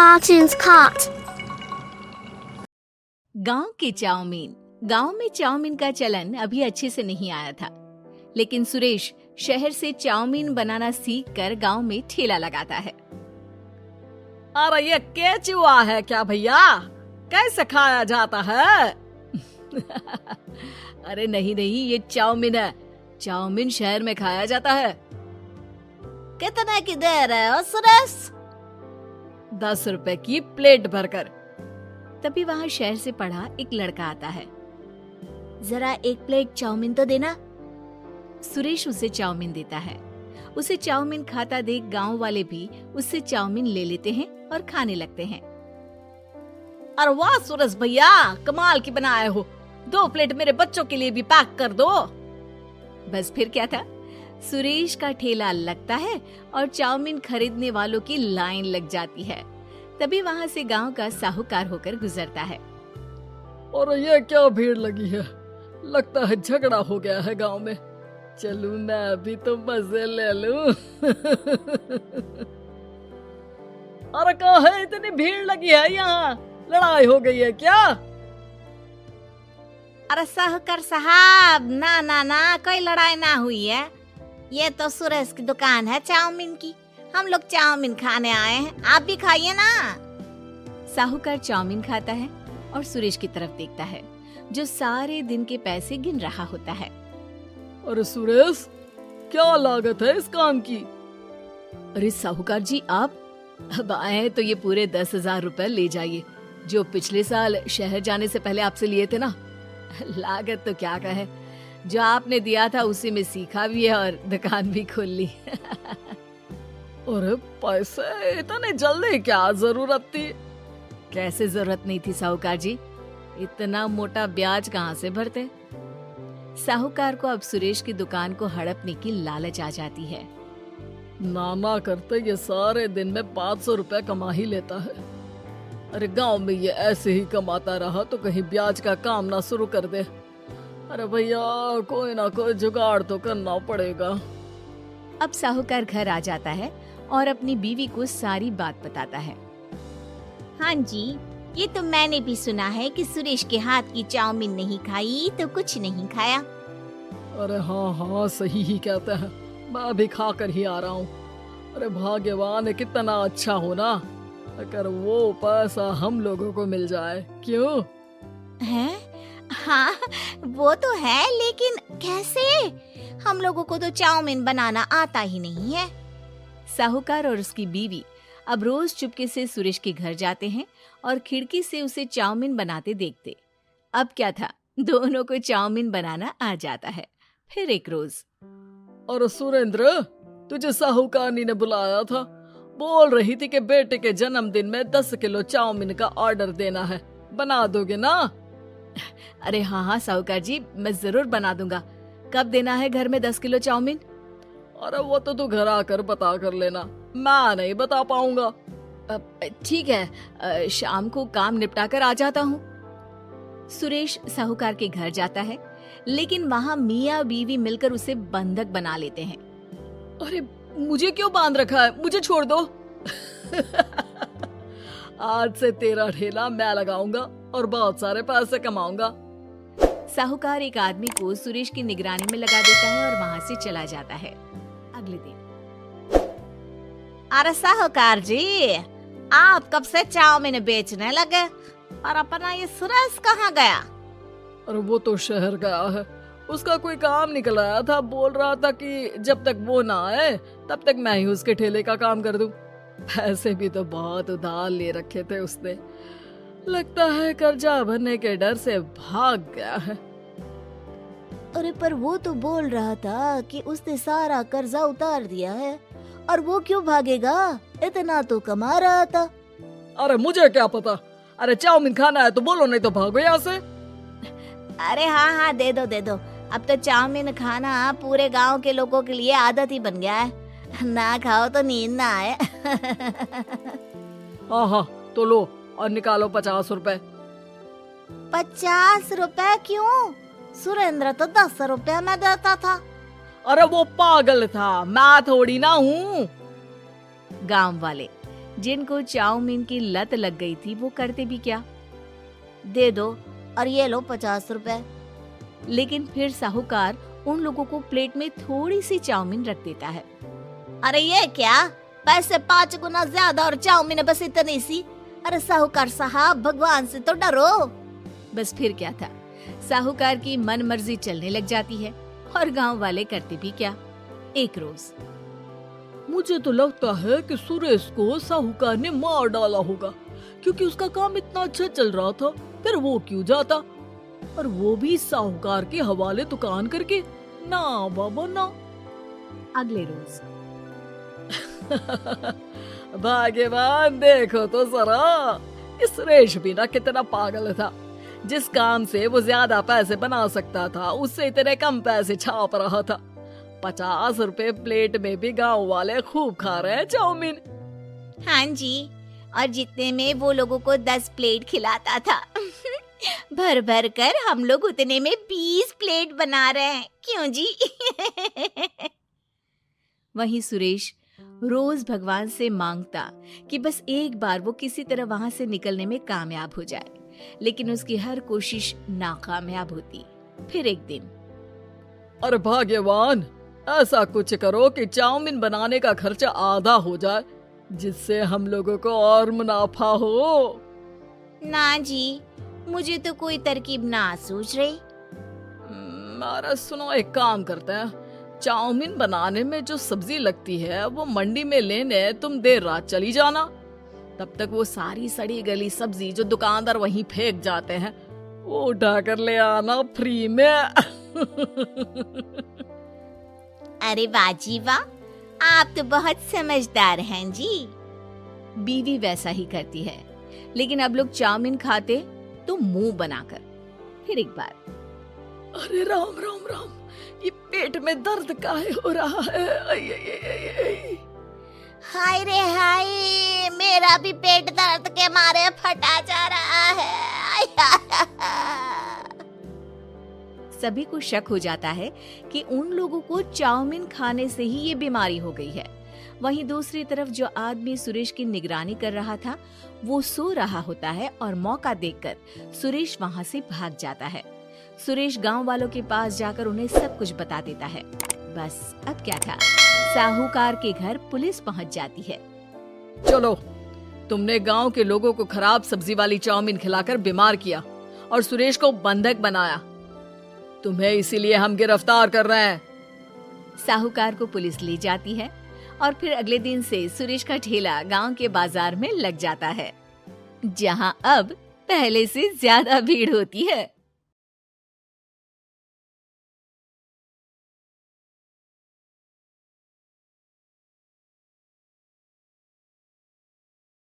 Cartoons Cart. गांव के chowmein. गांव में चाउमीन का चलन अभी अच्छे से नहीं आया था, लेकिन सुरेश शहर से चाउमीन बनाना सीख कर गाँव में ठेला लगाता है। अरे ये केचुआ है क्या भैया? कैसे खाया जाता है? अरे नहीं, ये चाउमीन है। चाउमीन शहर में खाया जाता है। कितने की दे रहे हो सुरेश? 10 रुपए की प्लेट भरकर। तभी वहाँ शहर से पढ़ा एक लड़का आता है। जरा एक प्लेट चाउमीन तो देना। सुरेश उसे चाउमीन देता है। उसे चाउमीन खाता देख गांव वाले भी उससे चाउमीन ले लेते हैं और खाने लगते हैं। अरे वाह सुरेश भैया, कमाल की बनाए हो। 2 प्लेट मेरे बच्चों के लिए भी पैक कर दो। बस फिर क्या था, सुरेश का ठेला लगता है और चाउमीन खरीदने वालों की लाइन लग जाती है। तभी वहाँ से गांव का साहूकार होकर गुजरता है। और ये क्या भीड़ लगी है? लगता है झगड़ा हो गया है गांव में। चलूं मैं अभी तो मजे ले लूं। अरे कहाँ है, इतनी भीड़ लगी है यहाँ? लड़ाई हो गई है क्या? अरे साहूकार साहब, ना कोई लड़ाई ना हुई है। ये तो सुरेश की दुकान है चाउमीन की। हम लोग चाउमीन खाने आए हैं, आप भी खाइए ना। साहूकार चाउमीन खाता है और सुरेश की तरफ देखता है, जो सारे दिन के पैसे गिन रहा होता है। अरे सुरेश, क्या लागत है इस काम की? अरे साहूकार जी, आप अब आए तो ये पूरे 10,000 रुपए ले जाइए, जो पिछले साल शहर जाने से पहले आपसे लिए थे ना। लागत तो क्या कहे, जो आपने दिया था उसी में सीखा भी है और दुकान भी खोल ली। अरे पैसे इतने जल्दी क्या जरूरत थी? कैसे जरूरत नहीं थी साहूकार जी, इतना मोटा ब्याज कहाँ से भरते। साहूकार को अब सुरेश की दुकान को हड़पने की लालच आ जाती है। नाना करते ये सारे दिन में 500 रुपए कमा ही लेता है। अरे गांव में ये ऐसे ही कमाता रहा तो कहीं ब्याज का काम ना शुरू कर दे। अरे भैया, कोई ना कोई जुगाड़ तो करना पड़ेगा। अब साहूकार घर आ जाता है और अपनी बीवी को सारी बात बताता है। हाँ जी, ये तो मैंने भी सुना है कि सुरेश के हाथ की चाउमीन नहीं खाई तो कुछ नहीं खाया। अरे हाँ, सही ही कहते हैं। मैं भी खा कर ही आ रहा हूँ। अरे भाग्यवान है, कितना अच्छा हो ना अगर वो पैसा हम लोगों को मिल जाए। क्यों हैं? हाँ वो तो है, लेकिन कैसे? हम लोगों को तो चाउमीन बनाना आता ही नहीं है। साहूकार और उसकी बीवी अब रोज चुपके से सुरेश के घर जाते हैं और खिड़की से उसे चाउमीन बनाते देखते। अब क्या था, दोनों को चाउमीन बनाना आ जाता है। फिर एक रोज, और सुरेंद्र, तुझे साहूकारनी ने बुलाया था। बोल रही थी कि बेटे के जन्मदिन में 10 किलो चाउमीन का ऑर्डर देना है। बना दोगे ना? अरे हाँ साहूकार जी, मैं जरूर बना दूंगा। कब देना है घर में 10 किलो चाउमीन? अरे वो तो तू घर आकर बता कर लेना, मैं नहीं बता पाऊंगा। ठीक है, शाम को काम निपटा कर आ जाता हूँ। सुरेश साहूकार के घर जाता है, लेकिन वहाँ मियाँ बीवी मिलकर उसे बंधक बना लेते हैं। अरे मुझे क्यों बांध रखा है? मुझे छोड़ दो। आज से तेरा ठेला मैं लगाऊंगा और बहुत सारे पैसे कमाऊंगा। साहूकार एक आदमी को सुरेश की निगरानी में लगा देता है और वहाँ से चला जाता है। अगले दिन, अरे साहूकार जी, आप कब से चाउमीन बेचने लगे और अपना ये सुरेश कहाँ गया? अरे वो तो शहर गया है, उसका कोई काम निकल आया था। बोल रहा था कि जब तक वो ना आए तब तक मैं ही उसके ठेले का काम कर दूं। पैसे भी तो बहुत उधार ले रखे थे उसने। लगता है कर्जा भरने के डर से भाग गया है। अरे पर वो तो बोल रहा था कि उसने सारा कर्जा उतार दिया है, और वो क्यों भागेगा? इतना तो कमा रहा था। अरे मुझे क्या पता। अरे चाउमीन खाना है तो बोलो, नहीं तो भागो यहाँ से। अरे हाँ, दे दो। अब तो चाउमीन खाना पूरे गांव के लोगों के लिए आदत ही बन गया है। ना खाओ तो नींद ना आए। हाँ, तो लो और निकालो 50 रुपए। 50 रुपए क्यों? सुरेंद्र तो 10 रुपए में देता था। अरे वो पागल था, मैं थोड़ी ना हूँ। गांव वाले जिनको चाउमीन की लत लग गई थी वो करते भी क्या, दे दो और ये लो 50 रुपए। लेकिन फिर साहूकार उन लोगों को प्लेट में थोड़ी सी चाउमीन रख देता है। अरे ये क्या, पैसे 5 गुना ज्यादा और चाउमीन बस इतनी सी। अरे साहूकार साहब, भगवान से तो डरो। बस फिर क्या था, साहूकार की मन मर्जी चलने लग जाती है और गांव वाले करते भी क्या। एक रोज मुझे तो लगता है कि सुरेश को साहूकार ने मार डाला होगा, क्योंकि उसका काम इतना अच्छा चल रहा था, फिर वो क्यों जाता, और वो भी साहूकार के हवाले दुकान करके। ना बाबा ना। अगले रोज भाग्यवान, देखो तो जरा, इस सुरेश भी ना कितना पागल था। जिस काम से वो ज्यादा पैसे बना सकता था, उससे इतने कम पैसे छाप रहा था। 50 रुपए प्लेट में भी गांव वाले खूब खा रहे हैं चाउमीन। हाँ जी, और जितने में वो लोगों को 10 प्लेट खिलाता था भर भर कर हम लोग उतने में 20 प्लेट बना रहे हैं। क्यों जी? वहीं सुरेश रोज भगवान से मांगता कि बस एक बार वो किसी तरह वहां से निकलने में कामयाब हो जाए, लेकिन उसकी हर कोशिश नाकामयाब होती। फिर एक दिन, अरे भाग्यवान, ऐसा कुछ करो कि चाउमीन बनाने का खर्चा आधा हो जाए, जिससे हम लोगों को और मुनाफा हो। ना जी, मुझे तो कोई तरकीब ना सूझ रही। अरे सुनो, एक काम करते हैं, चाउमीन बनाने में जो सब्जी लगती है वो मंडी में लेने तुम देर रात चली जाना। तब तक वो सारी सड़ी गली सब्जी जो दुकानदार वहीं फेंक जाते हैं, वो उठा कर ले आना फ्री में। अरे वाह जी वाह, आप तो बहुत समझदार हैं जी। बीवी वैसा ही करती है, लेकिन अब लोग चाउमीन खाते तो मुंह बनाकर। फिर एक बार, अरे राम राम राम, ये पेट में दर्द काहे हो रहा है? आई, आई, आई, आई, आई। हाय रे हाय, मेरा भी पेट दर्द के मारे फटा जा रहा है। सभी को शक हो जाता है कि उन लोगों को चाउमीन खाने से ही ये बीमारी हो गई है। वहीं दूसरी तरफ जो आदमी सुरेश की निगरानी कर रहा था वो सो रहा होता है और मौका देखकर सुरेश वहां से भाग जाता है। सुरेश गांव वालों के पास जाकर उन्हें सब कुछ बता देता है। बस अब क्या था, साहूकार के घर पुलिस पहुंच जाती है। चलो, तुमने गांव के लोगों को खराब सब्जी वाली चाउमीन खिलाकर बीमार किया और सुरेश को बंधक बनाया। तुम्हें इसीलिए हम गिरफ्तार कर रहे हैं। साहूकार को पुलिस ले जाती है और फिर अगले दिन से सुरेश का ठेला गांव के बाजार में लग जाता है, जहां अब पहले से ज्यादा भीड़ होती है।